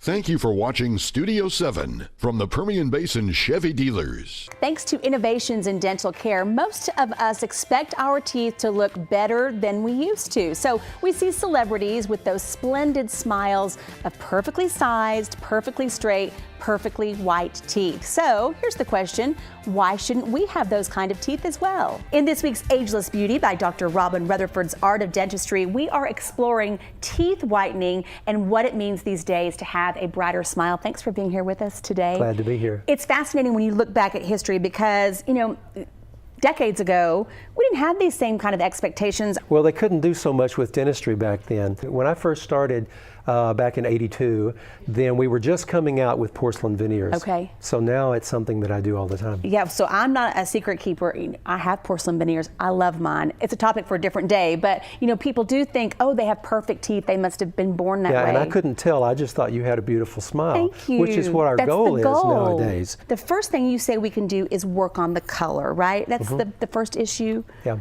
Thank you for watching Studio 7 from the Permian Basin Chevy dealers. Thanks to innovations in dental care, most of us expect our teeth to look better than we used to. So we see celebrities with those splendid smiles of perfectly sized, perfectly straight, perfectly white teeth. So here's the question, why shouldn't we have those kind of teeth as well? In this week's Ageless Beauty by Dr. Robin Rutherford's Art of Dentistry, we are exploring teeth whitening and what it means these days to have a brighter smile. Thanks for being here with us today. Glad to be here. It's fascinating when you look back at history because, you know, decades ago, we didn't have these same kind of expectations. Well, they couldn't do so much with dentistry back then. When I first started back in '82, then we were just coming out with porcelain veneers. Okay. So now it's something that I do all the time. Yeah, so I'm not a secret keeper. I have porcelain veneers. I love mine. It's a topic for a different day, but you know, people do think, oh, they have perfect teeth. They must have been born that way. Yeah, and I couldn't tell. I just thought you had a beautiful smile. Thank you. Which is what our goal is nowadays. The first thing you say we can do is work on the color, right? That's the first issue. Yeah.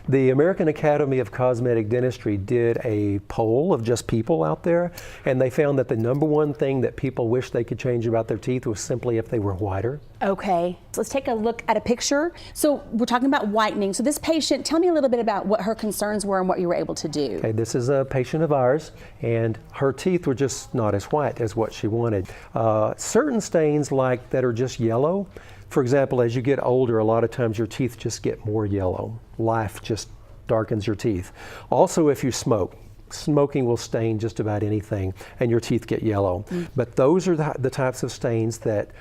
The American Academy of Cosmetic Dentistry did a poll of just people out there, and they found that the #1 thing that people wish they could change about their teeth was simply if they were whiter. Okay, so let's take a look at a picture. So we're talking about whitening. So this patient, tell me a little bit about what her concerns were and what you were able to do. Okay, this is a patient of ours, and her teeth were just not as white as what she wanted. Certain stains like that are just yellow, for example, as you get older, a lot of times your teeth just get more yellow. Life just darkens your teeth. Also, if you smoke, smoking will stain just about anything and your teeth get yellow. But those are the types of stains that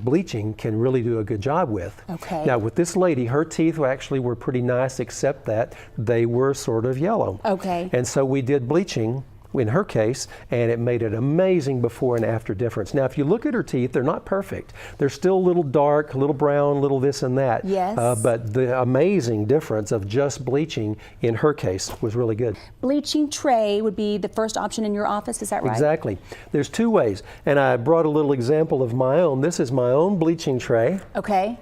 bleaching can really do a good job with. Okay. Now with this lady, her teeth actually were pretty nice except that they were sort of yellow. Okay. And so we did bleaching in her case, and it made an amazing before and after difference. Now, if you look at her teeth, they're not perfect. They're still a little dark, a little brown, a little this and that. Yes. But the amazing difference of just bleaching in her case was really good. Bleaching tray would be the first option in your office, is that right? Exactly. There's 2 ways, and I brought a little example of my own. This is my own bleaching tray. Okay.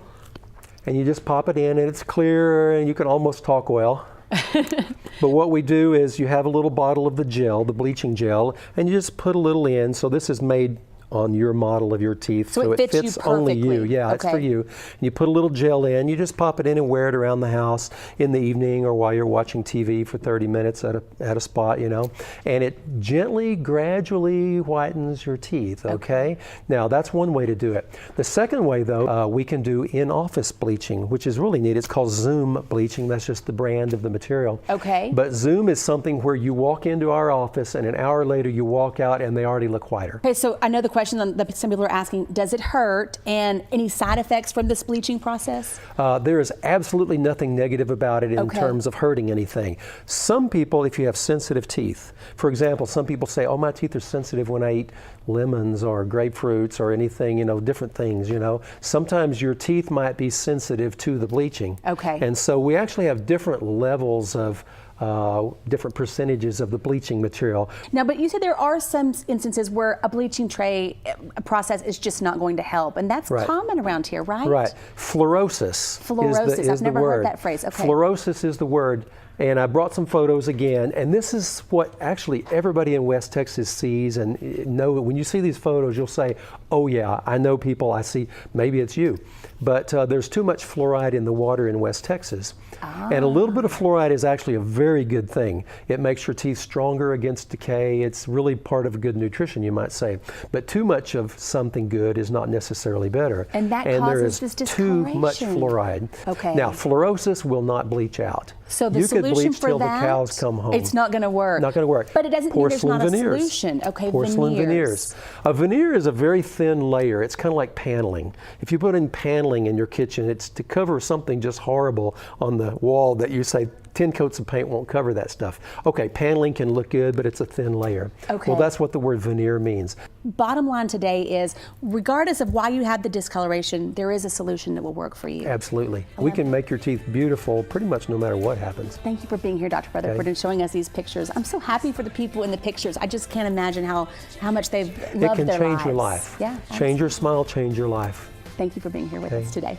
And you just pop it in, and it's clear, and you can almost talk well. But what we do is you have a little bottle of the gel, the bleaching gel, and you just put a little in. So this is made on your model of your teeth. So it fits you only perfectly. you. Yeah, okay. It's for you. And you put a little gel in, you just pop it in and wear it around the house in the evening or while you're watching TV for 30 minutes at a spot, you know. And it gently, gradually whitens your teeth, okay? Now, that's one way to do it. The second way, though, we can do in-office bleaching, which is really neat. It's called Zoom bleaching. That's just the brand of the material. Okay. But Zoom is something where you walk into our office and an hour later you walk out and they already look whiter. Okay, so I know the question that some people are asking, does it hurt, and any side effects from this bleaching process? There is absolutely nothing negative about it in terms of hurting anything. Some people, if you have sensitive teeth, for example, some people say, oh, my teeth are sensitive when I eat lemons or grapefruits or anything, you know, different things, you know. Sometimes your teeth might be sensitive to the bleaching. Okay. And so we actually have different levels of different percentages of the bleaching material. Now, but you said there are some instances where a bleaching tray process is just not going to help, and that's common around here, right? Right. Fluorosis. Fluorosis. I've never heard that phrase. Okay. Fluorosis is the word. And I brought some photos again, and this is what actually everybody in West Texas sees and know. When you see these photos, you'll say, oh yeah, I know people, I see, maybe it's you. But there's too much fluoride in the water in West Texas. And a little bit of fluoride is actually a very good thing. It makes your teeth stronger against decay. It's really part of good nutrition, you might say. But too much of something good is not necessarily better. And that causes this discoloration. Too much fluoride. Okay. Now, fluorosis will not bleach out. So the you could solution bleach for till that, the cows come home. It's not going to work. Not going to work. But it doesn't mean there's not a veneers. solution. Okay, Porcelain veneers. A veneer is a very thin layer. It's kind of like paneling. If you put in paneling in your kitchen, it's to cover something just horrible on the wall that you say 10 coats of paint won't cover that stuff. Okay, paneling can look good, but it's a thin layer. Okay. Well, that's what the word veneer means. Bottom line today is, regardless of why you have the discoloration, there is a solution that will work for you. Absolutely. We can make your teeth beautiful pretty much no matter what happens. Thank you for being here, Dr. Rutherford, and showing us these pictures. I'm so happy for the people in the pictures. I just can't imagine how much they've loved their lives. It can change your life. Yeah, change your smile, change your life. Thank you for being here with us today.